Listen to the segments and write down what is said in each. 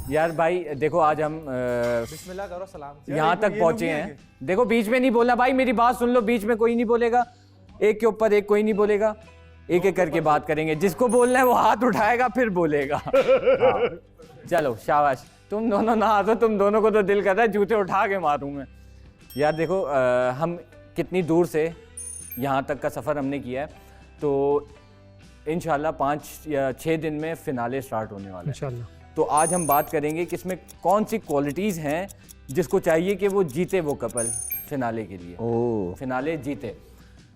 यार भाई देखो आज हम बिस्मिल्लाह करो, सलाम। यहाँ तक पहुंचे हैं। देखो बीच में नहीं बोलना भाई, मेरी बात सुन लो, बीच में कोई नहीं बोलेगा, एक के ऊपर एक कोई नहीं बोलेगा, एक एक करके बात करेंगे, जिसको बोलना है वो हाथ उठाएगा फिर बोलेगा। हाँ। चलो शाबाश, तुम दोनों ना आ, तो तुम दोनों को तो दिल कर रहा है जूते उठा के मारूं मैं। यार देखो हम कितनी दूर से यहाँ तक का सफ़र हमने किया है, तो इंशाल्लाह 5 या 6 दिन में फिनाले स्टार्ट होने वाला है इंशाल्लाह। तो आज हम बात करेंगे कि इसमें कौन सी क्वालिटीज़ हैं जिसको चाहिए कि वो जीते, वो कपल फिनाले के लिए फिनाले जीते।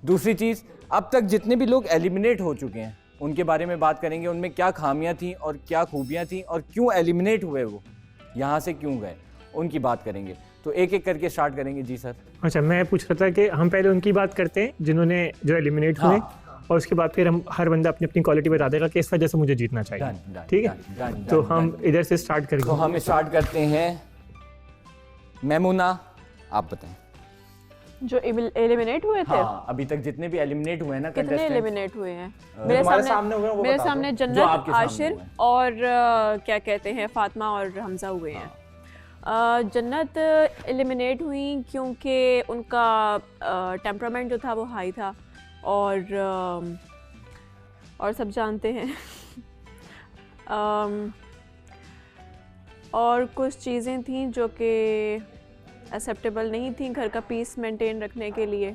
दूसरी चीज़, अब तक जितने भी लोग एलिमिनेट हो चुके हैं उनके बारे में बात करेंगे, उनमें क्या खामियां थी और क्या खूबियां थी और क्यों एलिमिनेट हुए, वो यहाँ से क्यों गए, उनकी बात करेंगे। तो एक एक करके स्टार्ट करेंगे। जी सर। अच्छा, मैं पूछ रहा था कि हम पहले उनकी बात करते हैं जिन्होंने जो एलिमिनेट हुए, और उसके बाद फिर हम हर बंदा अपनी अपनी क्वालिटी बता देगा कि इस वजह से मुझे जीतना चाहिए। ठीक है, तो हम इधर से स्टार्ट करेंगे। तो हम स्टार्ट करते हैं। मैमूना, आप बताएं। जो एलिमिनेट हुए थे, हाँ, अभी तक जितने भी एलिमिनेट हुए हैं ना, कितने एलिमिनेट हुए हैं? मेरे सामने जन्नत, आशिर और क्या कहते हैं फातिमा और हमजा हुए हैं। जन्नत एलिमिनेट हुई क्योंकि उनका टेम्परामेंट जो था वो हाई था, और सब जानते हैं। और कुछ चीज़ें थीं जो कि एक्सेप्टेबल नहीं थी घर का पीस मेंटेन रखने के लिए,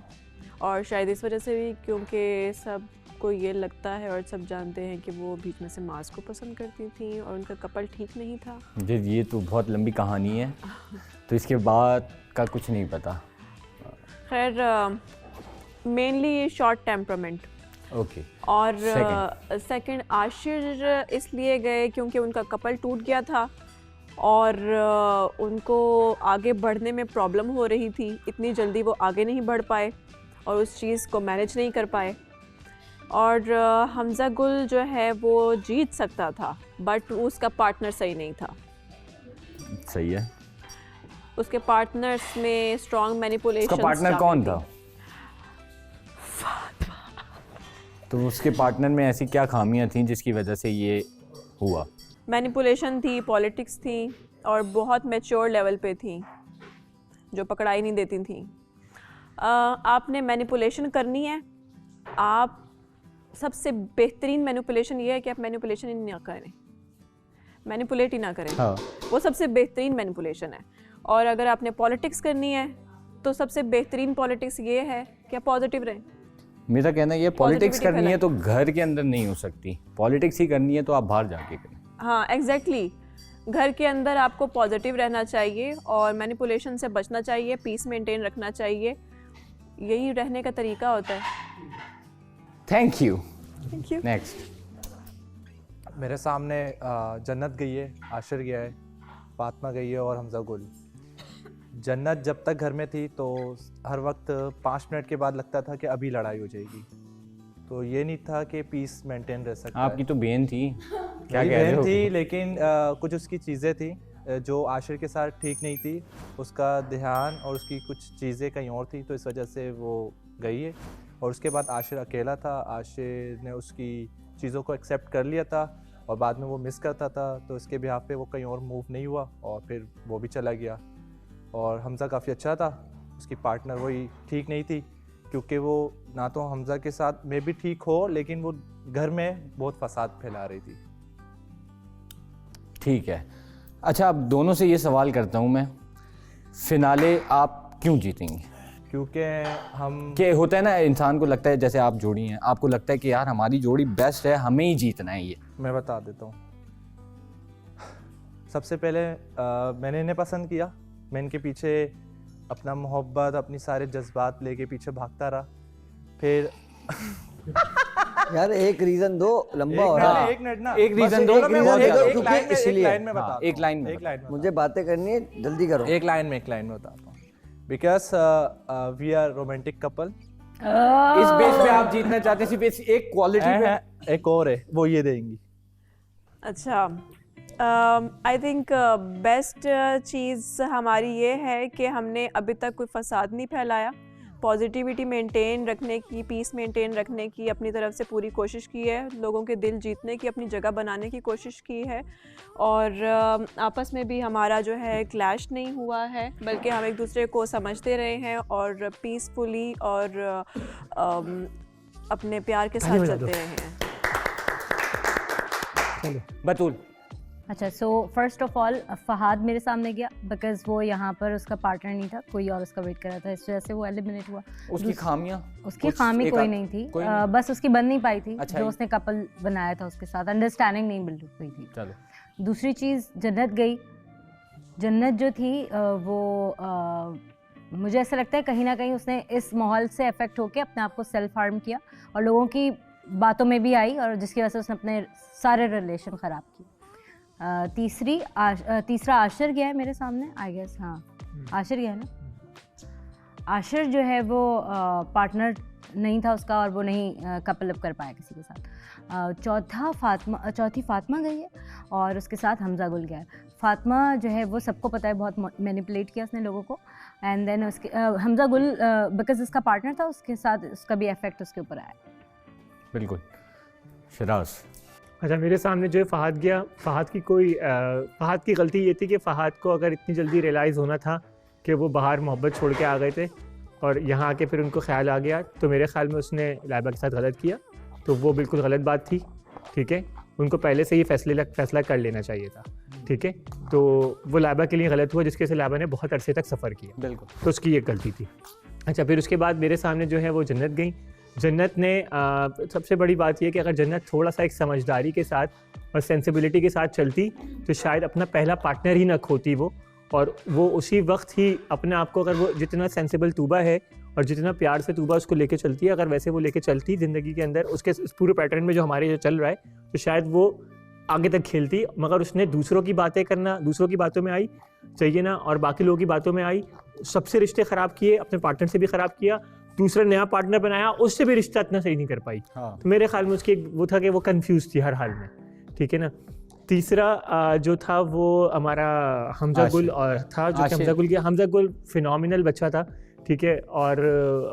और शायद इस वजह से भी क्योंकि सबको ये लगता है और सब जानते हैं कि वो बीच में से मार्स को पसंद करती थी और उनका कपल ठीक नहीं था। जी, ये तो बहुत लंबी कहानी है, तो इसके बाद का कुछ नहीं पता। खैर मेनली शॉर्ट टेम्परामेंट। ओके। और सेकंड आशिर इसलिए गए क्योंकि उनका कपल टूट गया था और उनको आगे बढ़ने में प्रॉब्लम हो रही थी, इतनी जल्दी वो आगे नहीं बढ़ पाए और उस चीज़ को मैनेज नहीं कर पाए। और हमजा गुल जो है वो जीत सकता था, बट उसका पार्टनर सही नहीं था। सही है। उसके पार्टनर्स में स्ट्रॉन्ग मैनिपुलेशन। उसका पार्टनर कौन था? तो उसके पार्टनर में ऐसी क्या खामियां थीं जिसकी वजह से ये हुआ? मैनिपुलेशन थी, पॉलिटिक्स थी, और बहुत मैच्योर लेवल पे थी जो पकड़ाई नहीं देती थी। आपने मैनिपुलेशन करनी है, आप सबसे बेहतरीन मैनिपुलेशन ये है कि आप मैनिपुलेशन ही ना करें, मैनिपुलेट ही ना करें। हाँ। वो सबसे बेहतरीन मैनिपुलेशन है। और अगर आपने पॉलिटिक्स करनी है तो सबसे बेहतरीन पॉलिटिक्स ये है कि आप पॉजिटिव रहें। मेरा कहना ये, पॉलिटिक्स करनी है तो घर के अंदर नहीं हो सकती, पॉलिटिक्स ही करनी है तो आप बाहर जाके करें। हाँ एग्जैक्टली, घर के अंदर आपको पॉजिटिव रहना चाहिए और मैनिपुलेशन से बचना चाहिए, पीस मेंटेन रखना चाहिए, यही रहने का तरीका होता है। Thank you. नेक्स्ट। मेरे सामने जन्नत गई है, आशिर गया है, फातिमा गई है और हमजा गुल। जन्नत जब तक घर में थी तो हर वक्त 5 मिनट के बाद लगता था कि अभी लड़ाई हो जाएगी, तो ये नहीं था कि पीस मेंटेन रह सकता। आपकी तो बहन थी, क्या कह रहे हो? थी, लेकिन कुछ उसकी चीज़ें थी जो आशिर के साथ ठीक नहीं थी, उसका ध्यान और उसकी कुछ चीज़ें कहीं और थी, तो इस वजह से वो गई है। और उसके बाद आशिर अकेला था, आशिर ने उसकी चीज़ों को एक्सेप्ट कर लिया था और बाद में वो मिस करता था, तो इसके बिहाफ पे वो कहीं और मूव नहीं हुआ और फिर वो भी चला गया। और हमजा काफ़ी अच्छा था, उसकी पार्टनर वही ठीक नहीं थी, क्योंकि वो ना तो हमजा के साथ में भी ठीक हो, लेकिन वो घर में बहुत फसाद फैला रही थी। ठीक है। अच्छा, अब दोनों से ये सवाल करता हूँ मैं, फिनाले आप क्यों जीतेंगे? क्योंकि हम क्या होता है ना, इंसान को लगता है, जैसे आप जोड़ी हैं, आपको लगता है कि यार हमारी जोड़ी बेस्ट है, हमें ही जीतना है। ये मैं बता देता हूँ। सबसे पहले मैंने इन्हें पसंद किया, मैं इनके पीछे अपना मोहब्बत, अपनी सारे जज्बात लेके पीछे भागता रहा। फिर यार एक रीजन दो, लंबा हो रहा है। एक मिनट ना, एक रीजन दो, इसलिए एक लाइन में मुझे बातें करनी है, जल्दी करो। एक लाइन में बताता हूँ। Because we are romantic couple. इस बेस पे आप जीतना चाहते हैं, सिर्फ एक क्वालिटी पे। एक और है, वो ये देंगी। अच्छा, आई थिंक बेस्ट चीज़ हमारी ये है कि हमने अभी तक कोई फसाद नहीं फैलाया, पॉजिटिविटी मेंटेन रखने की, पीस मेंटेन रखने की अपनी तरफ से पूरी कोशिश की है, लोगों के दिल जीतने की, अपनी जगह बनाने की कोशिश की है, और आपस में भी हमारा जो है क्लैश नहीं हुआ है, बल्कि हम एक दूसरे को समझते रहे हैं और पीसफुली और अपने प्यार के साथ चलते रहे हैं। बतूल। अच्छा, so first of all Fahad मेरे सामने गया बिकॉज वो यहाँ पर उसका पार्टनर नहीं था, कोई और उसका वेट कर रहा था, इस वजह से वो एलिमिनेट हुआ। उसकी खामियां? उसकी खामी कोई नहीं थी, बस उसकी बन नहीं पाई थी। अच्छा, जो उसने कपल बनाया था उसके साथ अंडरस्टैंडिंग नहीं मिल हुई थी। चलो। दूसरी चीज़, जन्नत गई। जन्नत जो थी वो मुझे ऐसा लगता है कहीं ना कहीं उसने इस माहौल से अफेक्ट होकर अपने आप को सेल्फ हार्म किया और लोगों की बातों में भी आई, और जिसकी वजह से उसने अपने सारे रिलेशन ख़राब किए। तीसरा आशिर गया है मेरे सामने, आई गेस। हाँ, आशिर गया है ना। आशिर जो है वो पार्टनर नहीं था उसका और वो नहीं कपल अप कर पाया किसी के साथ। चौथी फातिमा गई है और उसके साथ हमजा गुल गया है। फातिमा जो है वो सबको पता है बहुत मैनिपुलेट किया उसने लोगों को, एंड देन उसके हमजा गुल बिकॉज उसका पार्टनर था उसके साथ उसका भी इफेक्ट उसके ऊपर आया। बिल्कुल। शिराज। अच्छा, मेरे सामने जो है फ़हाद गया। फ़हाद की गलती ये थी कि फ़हाद को अगर इतनी जल्दी रियलाइज़ होना था कि वो बाहर मोहब्बत छोड़ के आ गए थे और यहाँ आके फिर उनको ख्याल आ गया, तो मेरे ख्याल में उसने लाइबा के साथ गलत किया, तो वो बिल्कुल गलत बात थी। ठीक है, उनको पहले से ही फैसला कर लेना चाहिए था। ठीक है, तो वो लाइबा के लिए गलत हुआ जिसके से लाइबा ने बहुत अरसे तक सफ़र किया। बिल्कुल। तो उसकी ये गलती थी। अच्छा, फिर उसके बाद मेरे सामने जो है वो जन्नत गई। जन्नत ने सबसे बड़ी बात यह कि अगर जन्नत थोड़ा सा एक समझदारी के साथ और सेंसिबिलिटी के साथ चलती तो शायद अपना पहला पार्टनर ही ना खोती वो, और वो उसी वक्त ही अपने आप को, अगर वो जितना सेंसिबल तूबा है और जितना प्यार से तूबा उसको लेके चलती है, अगर वैसे वो लेके चलती ज़िंदगी के अंदर उसके इस पूरे पैटर्न में जो हमारे जो चल रहा है, तो शायद वो आगे तक खेलती। मगर उसने दूसरों की बातें करना, दूसरों की बातों में आई चाहिए ना, और बाकी लोगों की बातों में आई, सबसे रिश्ते ख़राब किए, अपने पार्टनर से भी ख़राब किया, दूसरा नया पार्टनर बनाया, उससे भी रिश्ता इतना सही नहीं कर पाई। हाँ। तो मेरे ख्याल में उसकी वो था कि वो कंफ्यूज थी हर हाल में। ठीक है ना। तीसरा जो था वो हमारा हमजा गुल और था, जो कि हमजा गुल गया। हमजा गुल फिनोमिनल बच्चा था, ठीक है, और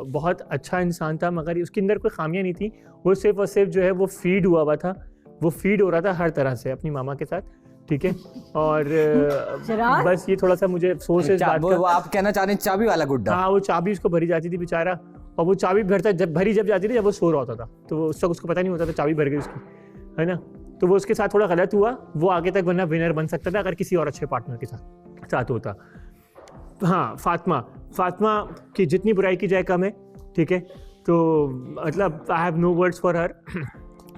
बहुत अच्छा इंसान था, मगर उसके अंदर कोई खामियां नहीं थी। वो सिर्फ और सिर्फ जो है वो फीड हुआ हुआ था, वो फीड हो रहा था हर तरह से अपनी मामा के साथ। ठीक है, और बस ये थोड़ा सा मुझे अफसोस है इस बात का। वो आप कहना चाह रहे हैं चाबी वाला गुड्डा? हाँ, वो चाबी उसको भरी जाती थी बेचारा, और वो चाबी भरता भरी जब जाती थी जब वो सो रहा होता था, तो वो उस तक उसको पता नहीं होता था चाबी भर गई उसकी, है ना। तो वो उसके साथ थोड़ा गलत हुआ, वो आगे तक वरना विनर बन सकता था अगर किसी और अच्छे पार्टनर के साथ होता। हाँ, फातिमा की जितनी बुराई की जाए कम है। ठीक है, तो मतलब I have no words for her,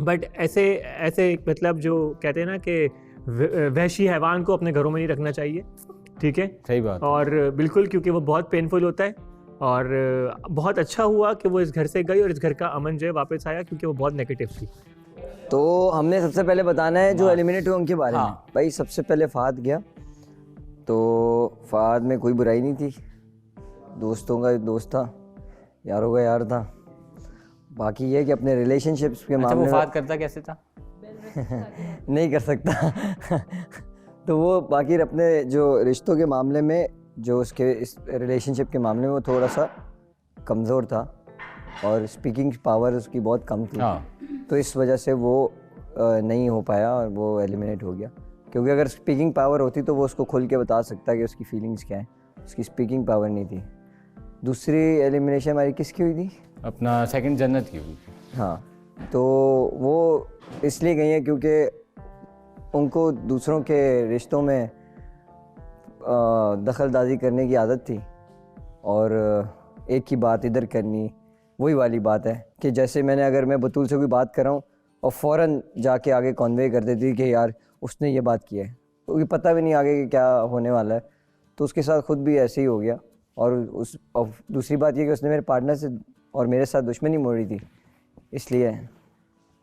but ऐसे मतलब जो कहते हैं ना कि वहशी हैवान को अपने घरों में नहीं रखना चाहिए। ठीक है, सही बात। और बिल्कुल, क्योंकि वो बहुत पेनफुल होता है, और बहुत अच्छा हुआ कि वो इस घर से गई और इस घर का अमन जो है वापस आया, क्योंकि वो बहुत नेगेटिव थी। तो हमने सबसे पहले बताना है जो एलिमिनेट हुए उनके बारे में। भाई सबसे पहले फहद गया, तो फहद में कोई बुराई नहीं थी, दोस्तों का दोस्त था, यारों का यार था। बाकी ये कि अपने रिलेशनशिप्स के मामले में फहद करता कैसे था? नहीं कर सकता तो वो बाकी अपने जो रिश्तों के मामले में, जो उसके इस रिलेशनशिप के मामले में वो थोड़ा सा कमज़ोर था और स्पीकिंग पावर उसकी बहुत कम थी। तो इस वजह से वो नहीं हो पाया और वो एलिमिनेट हो गया। क्योंकि अगर स्पीकिंग पावर होती तो वो उसको खुल के बता सकता कि उसकी फीलिंग्स क्या हैं, उसकी स्पीकिंग पावर नहीं थी। दूसरी एलिमिनेशन हमारी किसकी हुई थी? अपना सेकंड जन्नत की हुई थी। हाँ, तो वो इसलिए गई है क्योंकि उनको दूसरों के रिश्तों में दखलंदाजी करने की आदत थी, और एक ही बात इधर करनी, वही वाली बात है कि जैसे अगर मैं बतूल से कोई बात कर रहा हूँ और फ़ौरन जाके आगे कन्वे कर देती कि यार उसने ये बात की है, क्योंकि पता भी नहीं आगे कि क्या होने वाला है। तो उसके साथ ख़ुद भी ऐसे ही हो गया। और दूसरी बात ये कि उसने मेरे पार्टनर से और मेरे साथ दुश्मनी मोड़ी थी, इसलिए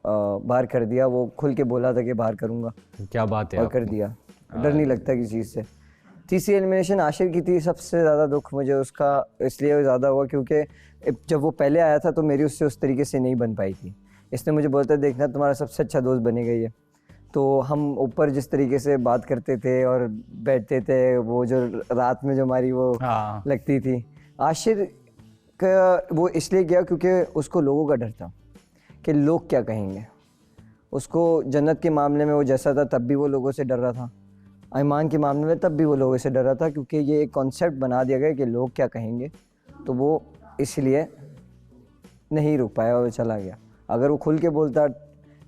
बाहर कर दिया। वो खुल के बोला था कि बाहर करूँगा, क्या बात है, और कर दिया। डर नहीं लगता किसी चीज़ से। तीसरी एलिमिनेशन आशिर की थी। सबसे ज़्यादा दुख मुझे उसका इसलिए ज़्यादा हुआ क्योंकि जब वो पहले आया था तो मेरी उससे उस तरीके से नहीं बन पाई थी। इसने मुझे बोलता देखना तुम्हारा सबसे अच्छा दोस्त बनेगा ये। तो हम ऊपर जिस तरीके से बात करते थे और बैठते थे, वो जो रात में जो हमारी वो लगती थी, आशिर वो इसलिए गया क्योंकि उसको लोगों का डर था कि लोग क्या कहेंगे। उसको जन्नत के मामले में वो जैसा था तब भी वो लोगों से डर रहा था, ईमान के मामले में तब भी वो लोगों से डर रहा था, क्योंकि ये एक कॉन्सेप्ट बना दिया गया कि लोग क्या कहेंगे, तो वो इसलिए नहीं रुक पाया और चला गया। अगर वो खुल के बोलता,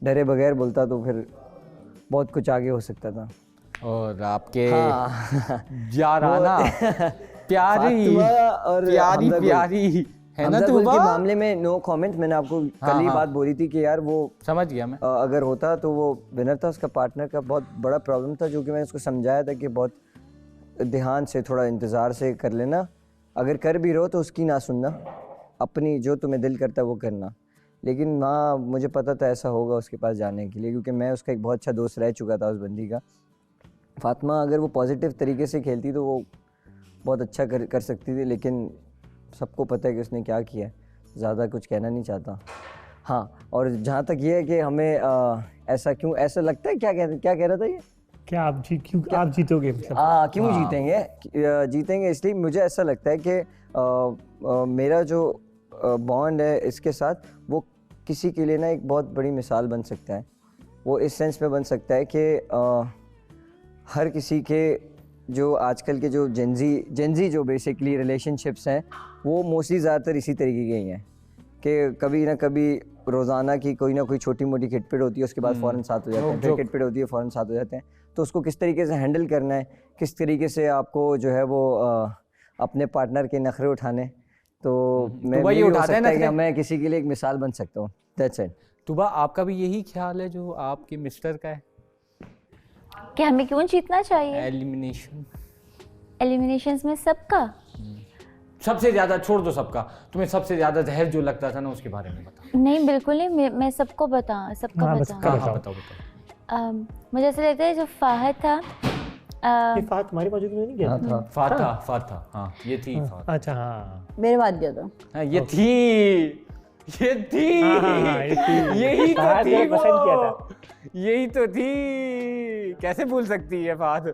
डरे बगैर बोलता, तो फिर बहुत कुछ आगे हो सकता था। और आपके हाँ याराना प्यारी फातिमा और प्यारी हमजा गुल। प्यारी है ना हमजा गुल तुबा? के मामले में नो कमेंट। मैंने आपको कल ही हाँ। बात बोली थी कि यार वो समझ गया मैं। अगर होता तो वो विनर था, उसका पार्टनर का बहुत बड़ा प्रॉब्लम था, जो कि मैंने उसको समझाया था कि बहुत ध्यान से, थोड़ा इंतज़ार से कर लेना, अगर कर भी रहो तो उसकी ना सुनना, अपनी जो तुम्हें दिल करता है वो करना। लेकिन हाँ, मुझे पता था ऐसा होगा उसके पास जाने के लिए, क्योंकि मैं उसका एक बहुत अच्छा दोस्त रह चुका था उस बंदी का। फातिमा अगर वो पॉजिटिव तरीके से खेलती तो वो बहुत अच्छा कर सकती थी, लेकिन सबको पता है कि उसने क्या किया है, ज़्यादा कुछ कहना नहीं चाहता। हाँ, और जहाँ तक ये है कि हमें ऐसा क्यों ऐसा लगता है, क्या कह रहा था ये, क्या आप जीतोगे मतलब? हाँ, क्यों जीतेंगे इसलिए मुझे ऐसा लगता है कि मेरा जो बॉन्ड है इसके साथ, वो किसी के लिए ना एक बहुत बड़ी मिसाल बन सकता है। वो इस सेंस में बन सकता है कि हर किसी के जो आजकल के जो जेंजी जो बेसिकली रिलेशनशिप्स हैं, वो मोस्टली ज़्यादातर इसी तरीके के ही हैं कि कभी ना कभी रोज़ाना की कोई ना कोई छोटी मोटी खिटपिट होती है, उसके बाद फ़ौरन साथ हो जाते हैं, फिर खिटपिट होती है, फ़ौरन साथ हो जाते हैं। तो उसको किस तरीके से हैंडल करना है, किस तरीके से आपको जो है वो अपने पार्टनर के नखरे उठाने, तो मैं वही हो उठाते हैं सकता है कि नखरे। मैं किसी के लिए एक मिसाल बन सकता हूँ। That's it. तुबा, आपका भी यही ख्याल है जो आपके मिस्टर का है? कि हमें क्यों जीतना चाहिए एलिमिनेशन एलिमिनेशंस में सबका? सबसे ज्यादा छोड़ दो सबका, तुम्हें सबसे ज्यादा जहर जो लगता था ना उसके बारे में बताओ। नहीं, बिल्कुल नहीं। मैं सबको सबका हाँ, बताऊं। हाँ, बताओ। मुझे ऐसा लगता है जो फाहद था, ये फात तुम्हारी मौजूद में नहीं गया था? फाता, हाँ ये थी फाता। अच्छा हाँ मेरे बाद गया था। हाँ, ये थी हाँ, ये थी। यही तो फात थी मैंने पसंद किया वो। था। यही तो थी, कैसे भूल सकती है फात।